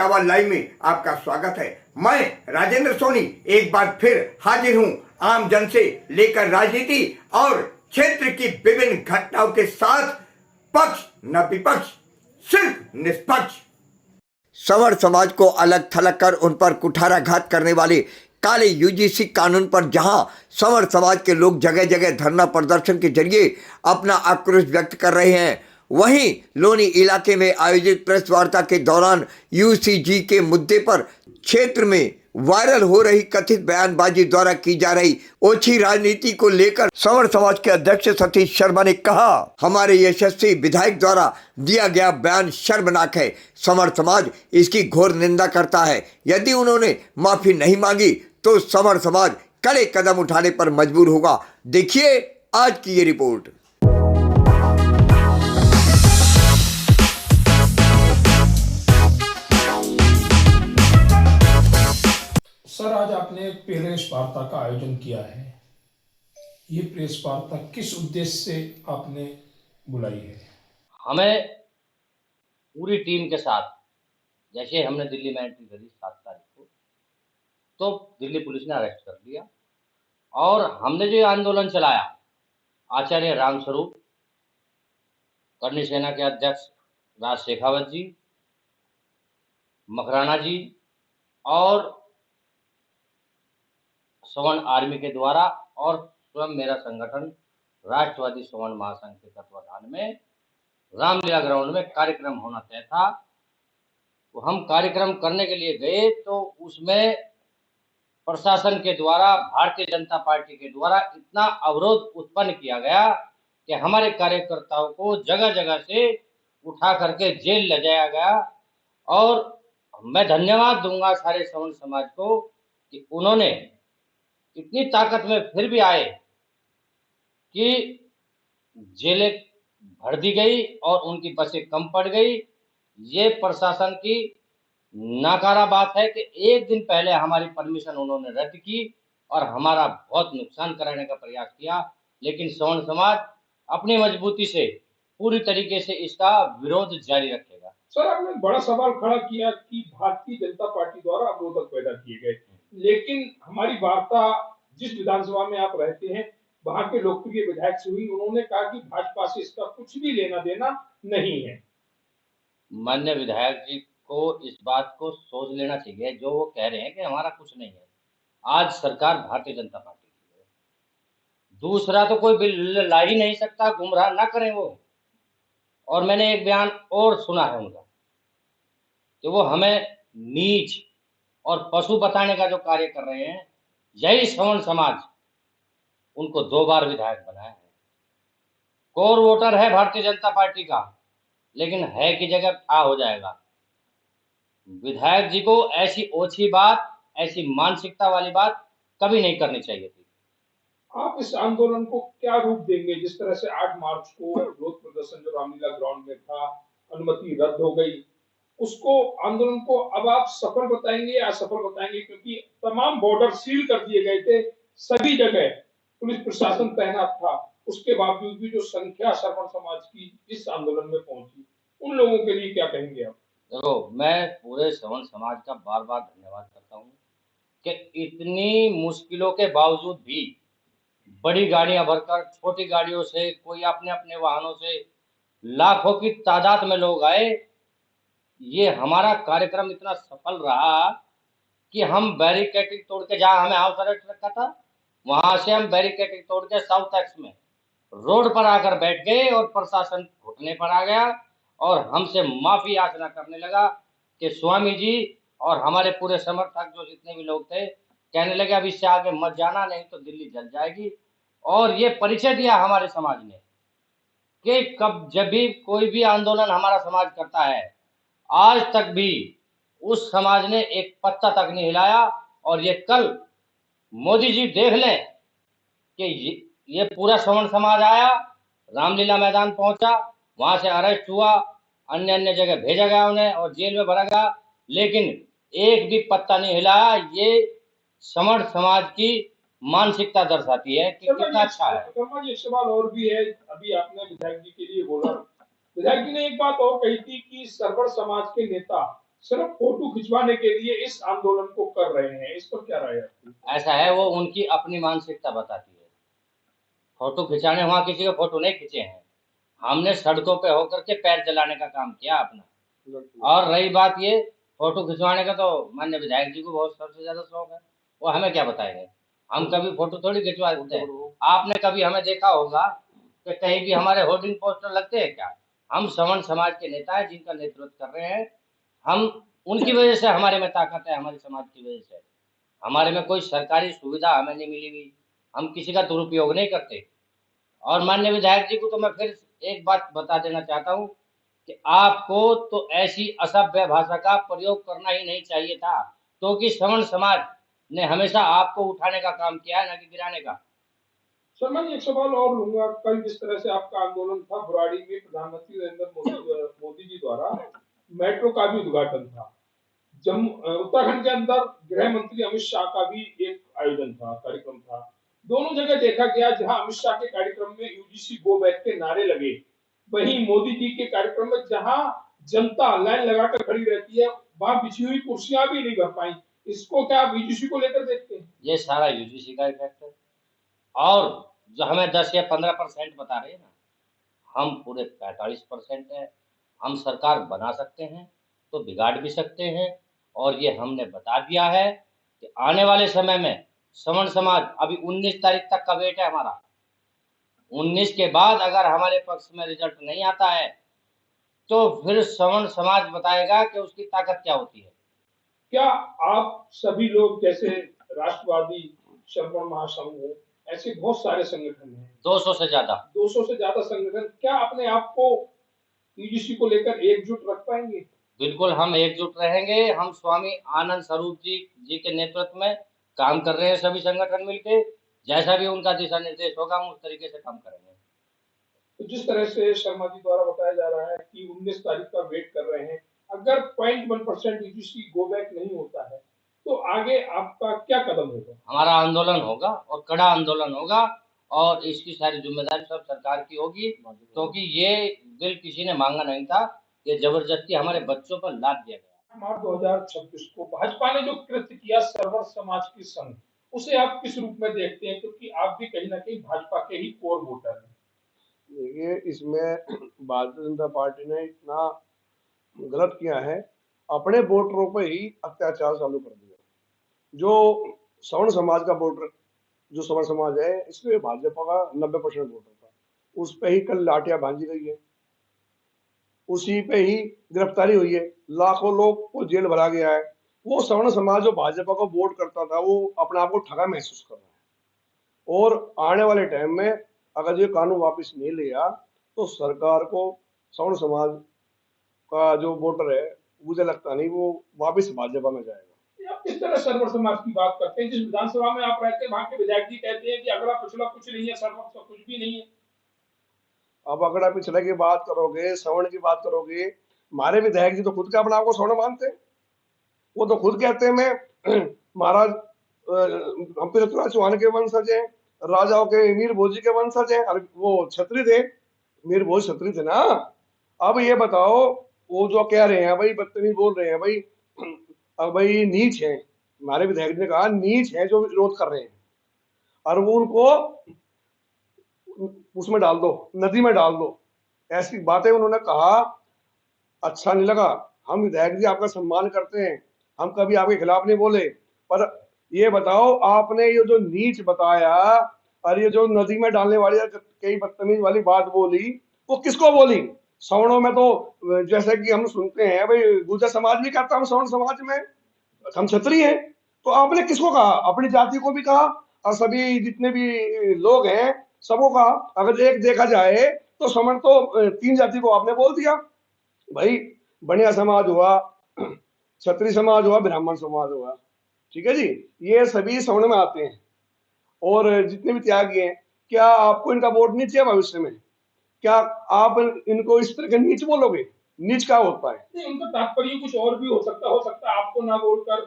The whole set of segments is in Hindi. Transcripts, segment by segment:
इटावा लाइव में आपका स्वागत है। मैं राजेंद्र सोनी एक बार फिर हाजिर हूं आम जन से लेकर राजनीति और क्षेत्र की विभिन्न घटनाओं के साथ। पक्ष न विपक्ष, सिर्फ निष्पक्ष। संवर समाज को अलग थलग कर उन पर कुठाराघात करने वाले काले यूजीसी कानून पर जहां संवर समाज के लोग जगह जगह धरना प्रदर्शन के जरिए अपना आक्रोश व्यक्त कर रहे हैं, वहीं लोनी इलाके में आयोजित प्रेस वार्ता के दौरान यूसीजी के मुद्दे पर क्षेत्र में वायरल हो रही कथित बयानबाजी द्वारा की जा रही ओछी राजनीति को लेकर संवर समाज के अध्यक्ष सतीश शर्मा ने कहा, हमारे यशस्वी विधायक द्वारा दिया गया बयान शर्मनाक है। संवर समाज इसकी घोर निंदा करता है। यदि उन्होंने माफी नहीं मांगी तो संवर समाज कड़े कदम उठाने पर मजबूर होगा। देखिए आज की ये रिपोर्ट। सर, आज आपने एक प्रेस वार्ता का आयोजन किया है। ये प्रेस वार्ता किस उद्देश्य से आपने बुलाई है? हमें पूरी टीम के साथ, जैसे हमने दिल्ली में एंट्री करी 7 तारीख को, तो दिल्ली पुलिस ने अरेस्ट कर लिया और हमने जो आंदोलन चलाया, आचार्य रामस्वरूप, करनी सेना के अध्यक्ष राज शेखावत जी, मकराना जी और सवर्ण आर्मी के द्वारा और स्वयं मेरा संगठन राष्ट्रवादी सवर्ण महासंघ के तत्वाधान में रामलीला ग्राउंड में कार्यक्रम होना तय था। तो हम कार्यक्रम करने के लिए गए तो उसमें प्रशासन के द्वारा, भारतीय जनता पार्टी के द्वारा इतना अवरोध उत्पन्न किया गया कि हमारे कार्यकर्ताओं को जगह जगह से उठा करके जेल ले जाया गया। और मैं धन्यवाद दूंगा सारे सवर्ण समाज को कि उन्होंने इतनी ताकत में फिर भी आए कि जेलें भर दी गई और उनकी बसें कम पड़ गई। ये प्रशासन की नाकारा बात है कि एक दिन पहले हमारी परमिशन उन्होंने रद्द की और हमारा बहुत नुकसान कराने का प्रयास किया, लेकिन सवर्ण समाज अपनी मजबूती से पूरी तरीके से इसका विरोध जारी रखेगा। सर, आपने बड़ा सवाल खड़ा किया कि भारतीय जनता पार्टी द्वारा अवरोधक पैदा किए गए, लेकिन हमारी वार्ता जिस विधानसभा में आप रहते हैं वहां के लोकप्रिय विधायक से हुई। उन्होंने कहा कि भाजपा से इसका कुछ भी लेना देना नहीं है। माननीय विधायक जी को इस बात को सोच लेना चाहिए, जो वो कह रहे हैं कि हमारा कुछ नहीं है। आज सरकार भारतीय जनता पार्टी की है, दूसरा तो कोई बिल ला ही नहीं सकता, गुमराह ना करें वो। और मैंने एक बयान और सुना है उनका कि वो हमें नीच और पशु बताने का जो कार्य कर रहे हैं, यही सवर्ण समाज उनको 2 बार विधायक बनाया है। कोर वोटर है भारतीय जनता पार्टी का, लेकिन है की जगह आ हो जाएगा। विधायक जी को ऐसी ओछी बात, ऐसी मानसिकता वाली बात कभी नहीं करनी चाहिए थी। आप इस आंदोलन को क्या रूप देंगे? जिस तरह से 8 मार्च को विरोध प्रदर्शन जो रामलीला ग्राउंड में था, अनुमति रद्द हो गई, उसको आंदोलन को अब आप सफल बताएंगे या असफल बताएंगे? क्योंकि तमाम बॉर्डर सील कर दिए गए थे, सभी जगह पुलिस प्रशासन तैनात था, उसके बावजूद भी जो संख्या सवर्ण समाज की इस आंदोलन में पहुंची, उन लोगों के लिए क्या कहेंगे आप? देखो, मैं पूरे सवर्ण समाज का बार बार धन्यवाद करता हूँ कि इतनी मुश्किलों के बावजूद भी बड़ी गाड़ियां भरकर, छोटी गाड़ियों से, कोई अपने अपने वाहनों से लाखों की तादाद में लोग आए। ये हमारा कार्यक्रम इतना सफल रहा कि हम बैरिकेडिंग तोड़ के, जहां हमें हाउस अरेस्ट रखा था, वहां से हम बैरिकेडिंग तोड़ के साउथ एक्स में रोड पर आकर बैठ गए और प्रशासन घुटने पर आ गया और हमसे माफी याचना करने लगा कि स्वामी जी और हमारे पूरे समर्थक जो जितने भी लोग थे, कहने लगे अब इससे आगे मत जाना, नहीं तो दिल्ली जल जाएगी। और ये परिचय दिया हमारे समाज ने कि कब जब भी कोई भी आंदोलन हमारा समाज करता है, आज तक भी उस समाज ने एक पत्ता तक नहीं हिलाया। और ये कल मोदी जी देख लें कि ये पूरा सवर्ण समाज आया, रामलीला मैदान पहुंचा, वहां से अरेस्ट हुआ, अन्य अन्य जगह भेजा गया उन्हें और जेल में भरा गया, लेकिन एक भी पत्ता नहीं हिलाया। ये सवर्ण समाज की मानसिकता दर्शाती है कि कितना अच्छा है। एक सवाल और भी है, अभी आपने विधायक जी के लिए बोला, विधायक जी ने एक बात और कही थी कि सर्वर समाज के नेता सिर्फ फोटो खिंचवाने के लिए इस आंदोलन को कर रहे हैं, इस पर क्या राय है आपकी? ऐसा है, वो उनकी अपनी मानसिकता बताती है। फोटो खिंचाने वहां किसी के फोटो नहीं खींचे हैं, हमने सड़कों पे होकर के पैर जलाने का काम किया अपना। और रही बात ये फोटो खिंचवाने का, तो माननीय विधायक जी को बहुत सबसे ज्यादा शौक है, वो हमें क्या बताएंगे। हम कभी फोटो थोड़ी खिंचवाते हैं। आपने कभी हमें देखा होगा कि कहीं भी हमारे होर्डिंग पोस्टर लगते हैं क्या? हम सवर्ण समाज के नेता हैं जिनका नेतृत्व कर रहे हैं हम, उनकी वजह से हमारे में ताकत है, हमारे समाज की वजह से। हमारे में कोई सरकारी सुविधा हमें नहीं मिली हुई, हम किसी का दुरुपयोग नहीं करते। और माननीय विधायक जी को तो मैं फिर एक बात बता देना चाहता हूँ कि आपको तो ऐसी असभ्य भाषा का प्रयोग करना ही नहीं चाहिए था, क्योंकि सवर्ण समाज ने हमेशा आपको उठाने का काम किया है, न कि गिराने का। शर्मा जी, एक सवाल और लूंगा। कल जिस तरह से आपका आंदोलन था, बुराड़ी में प्रधानमंत्री नरेंद्र मोदी जी द्वारा मेट्रो का भी उद्घाटन था। जम्मू उत्तराखंड के अंदर गृह मंत्री अमित शाह का भी एक आयोजन था, कार्यक्रम था। दोनों जगह देखा गया, जहां अमित शाह के कार्यक्रम में यूजीसी गो बैक के नारे लगे, वहीं मोदी जी के कार्यक्रम में जहां जनता लाइन लगाकर खड़ी रहती है, वहां बिछी हुई कुर्सियां भी नहीं भर पाई। इसको क्या आप यूजीसी को लेकर देखते हैं? ये सारा यूजीसी का इफेक्ट है। और जो हमें 10 या 15% बता रहे हैं ना, हम पूरे 45% है। हम सरकार बना सकते हैं तो बिगाड़ भी सकते हैं। और ये हमने बता दिया है कि आने वाले समय में सवर्ण समाज, अभी 19 तारीख तक का वेट है हमारा। 19 के बाद अगर हमारे पक्ष में रिजल्ट नहीं आता है तो फिर सवर्ण समाज बताएगा कि उसकी ताकत क्या होती है। क्या आप सभी लोग, जैसे राष्ट्रवादी श्रमण महासंघ हो, ऐसे बहुत सारे संगठन हैं, 200 से ज्यादा 200 से ज्यादा संगठन, क्या अपने आप को यूजीसी को लेकर एकजुट रख पाएंगे? बिल्कुल हम एकजुट रहेंगे। हम स्वामी आनंद स्वरूप जी के नेतृत्व में काम कर रहे हैं, सभी संगठन मिलके। जैसा भी उनका दिशा निर्देश होगा हम उस तरीके से काम करेंगे। तो जिस तरह से शर्मा जी द्वारा बताया जा रहा है कि 19 तारीख का वेट कर रहे हैं, अगर 0.1% यूजीसी गो बैक नहीं होता है तो आगे आपका क्या कदम होगा? हमारा आंदोलन होगा और कड़ा आंदोलन होगा, और इसकी सारी जिम्मेदारी सब सरकार की होगी, क्योंकि ये बिल किसी ने मांगा नहीं था, ये जबरदस्ती हमारे बच्चों पर लाद दिया गया। मार्च 2026 को भाजपा ने जो कृत्य किया सर्वर समाज के संग, उसे आप किस रूप में देखते हैं, क्योंकि आप भी कहीं ना कहीं भाजपा के ही कोर वोटर हैं? देखिए, इसमें भारतीय जनता पार्टी ने इतना गलत किया है, अपने वोटरों पे ही अत्याचार चालू कर दिया। जो सवर्ण समाज का वोटर, जो सवर्ण समाज है, इसमें भाजपा का 90% वोटर था, उस पे ही कल लाठियां भांजी गई है, उसी पे ही गिरफ्तारी हुई है, लाखों लोग को जेल भरा गया है। वो सवर्ण समाज जो भाजपा को वोट करता था, वो अपने आप को ठगा महसूस कर रहा है। और आने वाले टाइम में अगर ये कानून वापस नहीं लिया तो सरकार को सवर्ण समाज का जो वोटर है, मुझे लगता नहीं वो वापस भाजपा में जाएगा। आप किस तरह सर्वर समाज की बात करते हैं? जिस विधानसभा में आप रहते हैं, वहां के विधायक जी कहते हैं कि अगला पिछला कुछ नहीं है, सर्वर का कुछ भी नहीं है। अब अगर आप पिछले की बात करोगे, सवर्ण की बात करोगे, हमारे विधायक जी तो खुद के अपने आप को सवर्ण मानते हैं। वो तो खुद कहते हैं मैं महाराज हम पृथ्वीराज चौहान के वंशज हैं, राजाओं के मीर भोजी के वंशज हैं। और वो क्षत्रिय थे, मीर भोज क्षत्रिय थे ना। अब ये बताओ, वो जो कह रहे हैं भाई, बदतमीज बोल रहे हैं भाई, अब भाई नीच है, हमारे विधायक ने कहा नीच है जो विरोध कर रहे हैं, और वो उनको उसमें डाल दो, नदी में डाल दो, ऐसी बातें उन्होंने कहा। अच्छा नहीं लगा। हम विधायक जी आपका सम्मान करते हैं, हम कभी आपके खिलाफ नहीं बोले, पर ये बताओ, आपने ये जो नीच बताया और ये जो नदी में डालने वाली कई बदतमीज वाली बात बोली, वो किसको बोली? सवर्णों में तो जैसे कि हम सुनते हैं भाई, गुर्जर समाज भी कहता हूँ सवर्ण समाज में हम क्षत्रिय हैं, तो आपने किसको कहा? अपनी जाति को भी कहा और सभी जितने भी लोग हैं सबको कहा। अगर एक देखा जाए तो सवर्ण तो 3 जाति को आपने बोल दिया भाई। बनिया समाज हुआ, क्षत्रिय समाज हुआ, ब्राह्मण समाज हुआ, ठीक है जी, ये सभी सवर्ण में आते हैं। और जितने भी त्यागी हैं, क्या आपको इनका वोट नहीं चाहिए भविष्य में? क्या आप इनको इस तरह के नीच बोलोगे? नीच क्या होता है? नहीं, उनका तात्पर्य कुछ और भी हो सकता है आपको ना बोलकर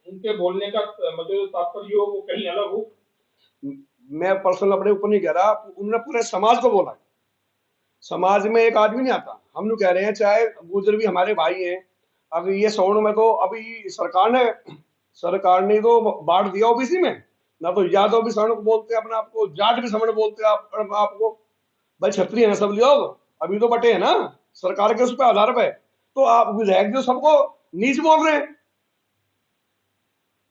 उनके बोलने का मतलब तात्पर्य हो वो कहीं अलग हो। मैं पर्सनल अपने ऊपर नहीं कह रहा, उन्होंने पूरे समाज को बोला है। समाज में एक आदमी नहीं आता। हम लोग कह रहे हैं, चाहे गुर्जर भी हमारे भाई हैं, अब ये सवर्ण में तो अभी सरकार ने तो बांट दिया ओबीसी में। ना तो यादव भी सवर्ण को बोलते हैं अपने आप को, जाट भी सवर्ण बोलते हैं आपको। भाई क्षत्रिय है सब लोग, अभी तो बटे है ना सरकार के उस पर आधार पे। तो आप विधायक जो सबको नीच बोल रहे हैं,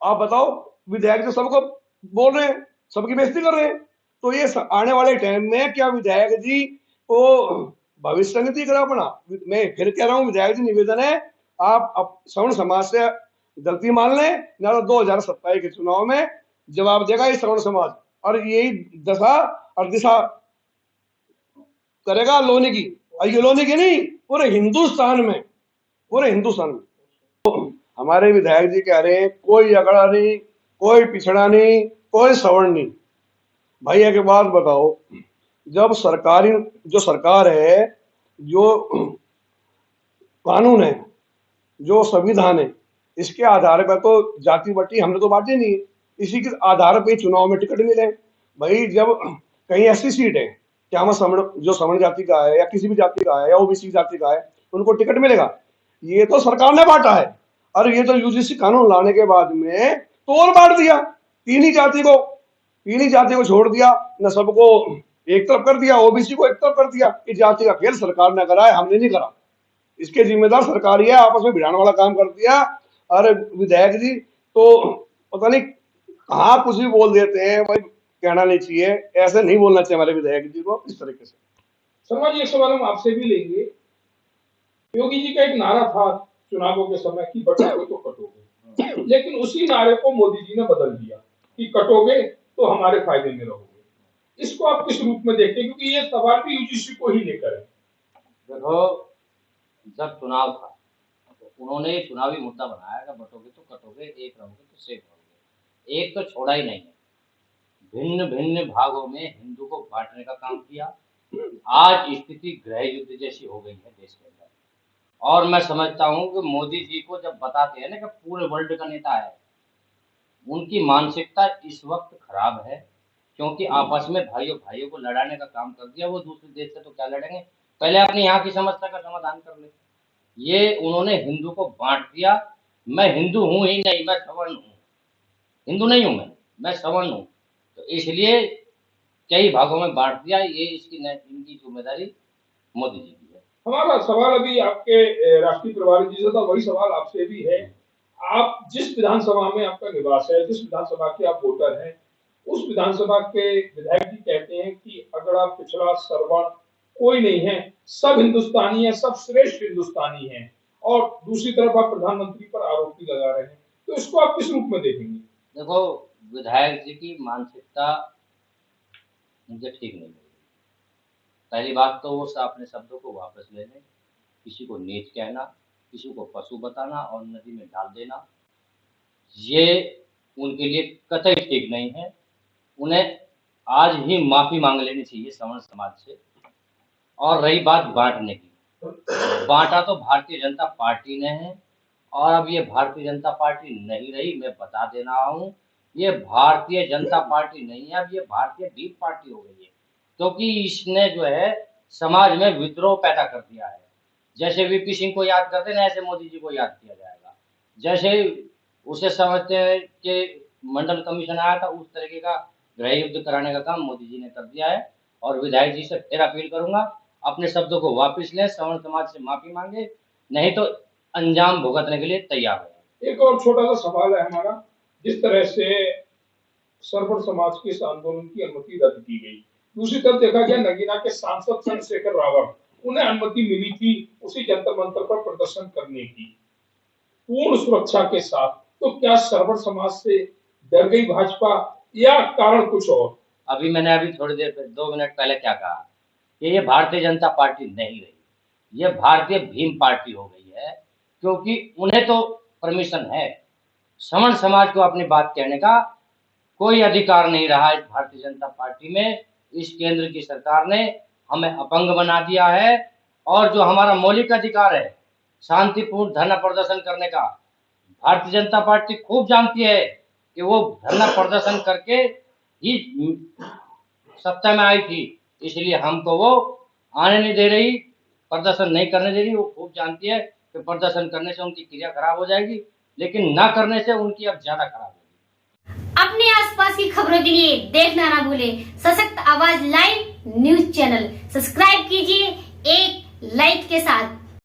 आप बताओ, विधायक जो सबको बोल रहे हैं, सबकी बेइज्जती कर रहे हैं। तो ये आने वाले टाइम में क्या विधायक जी को भविष्य नीति करा अपना। मैं फिर कह रहा हूँ, विधायक जी निवेदन है, आप सवर्ण समाज से गलती मान लें, ना तो 2027 के चुनाव में जवाब देगा ये सवर्ण समाज, और यही दशा और दिशा करेगा लोनी की। और ये लोनी की नहीं, पूरे हिंदुस्तान में, पूरे हिंदुस्तान में। हमारे विधायक जी कह रहे हैं कोई अगड़ा नहीं, कोई पिछड़ा नहीं, कोई सवर्ण नहीं। भाई एक बात बताओ, जब सरकारी जो सरकार है, जो कानून है, जो संविधान है, इसके आधार पर तो जाति बटी हमने तो बांटी नहीं, इसी के आधार पर चुनाव में टिकट मिले। भाई जब कहीं ऐसी सीट है क्या हम जो सवर्ण जाति का है या किसी भी जाति का है या ओबीसी जाति का है, उनको टिकट मिलेगा। ये तो सरकार ने बांटा है, और ये तो यूजीसी कानून लाने के बाद में तो और बांट दिया, तीन ही जाति को छोड़ दिया, न सबको एक तरफ कर दिया, ओबीसी को एक तरफ कर दिया। इस जाति का खेल सरकार ने करा है, हमने नहीं करा। इसके जिम्मेदार सरकार ही है, आपस में भिड़ाने वाला काम कर दिया। अरे विधायक जी तो पता नहीं कहाँ कुछ भी बोल देते हैं। भाई कहना नहीं चाहिए, ऐसे नहीं बोलना चाहिए हमारे विधायक जी को इस तरीके से। शर्मा जी, एक सवाल हम आपसे भी लेंगे। योगी जी का एक नारा था चुनावों के समय कि बटोगे तो कटोगे, लेकिन उसी नारे को मोदी जी ने बदल दिया कि कटोगे तो हमारे फायदे में रहोगे। इसको आप किस रूप में देखते हैं, क्योंकि ये सवाल भी यूजीसी को ही लेकर है। देखो, जब चुनाव था तो उन्होंने चुनावी मुद्दा बनाया कि बटोगे तो कटोगे, एक रहोगे तो सेफ रहोगे। एक तो छोड़ा ही नहीं है, भिन्न भिन्न भागों में हिंदू को बांटने का काम किया। आज स्थिति गृह युद्ध जैसी हो गई है देश के अंदर। और मैं समझता हूं कि मोदी जी को जब बताते हैं ना कि पूरे वर्ल्ड का नेता है, उनकी मानसिकता इस वक्त खराब है, क्योंकि आपस में भाइयों को लड़ाने का काम कर दिया। वो दूसरे देश से तो क्या लड़ेंगे, पहले अपने यहाँ की समस्या का समाधान कर ले। ये उन्होंने हिंदू को बांट दिया। मैं हिंदू हूं ही नहीं, मैं सवर्ण हूँ, हिंदू नहीं हूं मैं सवर्ण हूँ। तो इसलिए कई भागों में बांट दिया। ये इनकी जिम्मेदारी मोदी जी की है। हमारा सवाल अभी आपके राष्ट्रीय प्रभारी जी से था, वही सवाल आपसे भी है। आप जिस विधानसभा में आपका निवास है, जिस विधानसभा के आप वोटर हैं, उस विधानसभा के विधायक जी कहते हैं कि अगड़ा पिछड़ा सवर्ण कोई नहीं है, सब हिंदुस्तानी है, सब श्रेष्ठ हिंदुस्तानी है। और दूसरी तरफ आप प्रधानमंत्री पर आरोप भी लगा रहे हैं, तो इसको आप किस रूप में देखेंगे? देखो, विधायक जी की मानसिकता मुझे ठीक नहीं लगी। पहली बात तो वो अपने शब्दों को वापस ले लें। किसी को नीच कहना, किसी को पशु बताना और नदी में डाल देना, ये उनके लिए कतई ठीक नहीं है। उन्हें आज ही माफी मांग लेनी चाहिए सवर्ण समाज से। और रही बात बांटने की, बांटा तो भारतीय जनता पार्टी ने है, और अब ये भारतीय जनता पार्टी नहीं रही। मैं बता दे रहा हूँ, ये भारतीय जनता पार्टी नहीं है, अब ये भारतीय ढीप पार्टी हो गई है, क्योंकि इसने जो है समाज में विद्रोह पैदा कर दिया है। जैसे वीपी सिंह को याद करते हैं, ऐसे मोदी जी को याद किया जाएगा। जैसे उसे समझते हैं कि मंडल कमीशन आया था, उस तरीके का गृह युद्ध कराने का काम मोदी जी ने कर दिया है। और विधायक जी से फिर अपील करूंगा, अपने शब्दों को वापस लें, सवर्ण समाज से माफी मांगे, नहीं तो अंजाम भुगतने के लिए तैयार है। एक और छोटा सा सवाल है हमारा। जिस तरह से सर्वर समाज के इस आंदोलन की अनुमति रद्द की गई, दूसरी तरफ देखा गया नगीना के सांसद चंद्रशेखर रावत, उन्हें अनुमति मिली थी उसी जंतर मंतर पर प्रदर्शन करने की पूर्ण सुरक्षा के साथ। तो क्या सर्वर समाज से डर गई भाजपा या कारण कुछ और? मैंने थोड़ी देर 2 मिनट पहले क्या कहा कि ये भारतीय जनता पार्टी नहीं रही, ये भारतीय भीम पार्टी हो गई है, क्योंकि उन्हें तो परमिशन है, सवर्ण समाज को अपनी बात कहने का कोई अधिकार नहीं रहा इस भारतीय जनता पार्टी में। इस केंद्र की सरकार ने हमें अपंग बना दिया है, और जो हमारा मौलिक अधिकार है शांतिपूर्ण धरना प्रदर्शन करने का, भारतीय जनता पार्टी खूब जानती है कि वो धरना प्रदर्शन करके ही सत्ता में आई थी, इसलिए हमको वो आने नहीं दे रही, प्रदर्शन नहीं करने दे रही। वो खूब जानती है कि कि प्रदर्शन करने से उनकी क्रिया खराब हो जाएगी, लेकिन ना करने से उनकी अब ज्यादा खराब होगी। अपने आसपास की खबरों के लिए देखना ना भूलें सशक्त आवाज लाइव न्यूज चैनल। सब्सक्राइब कीजिए एक लाइक के साथ।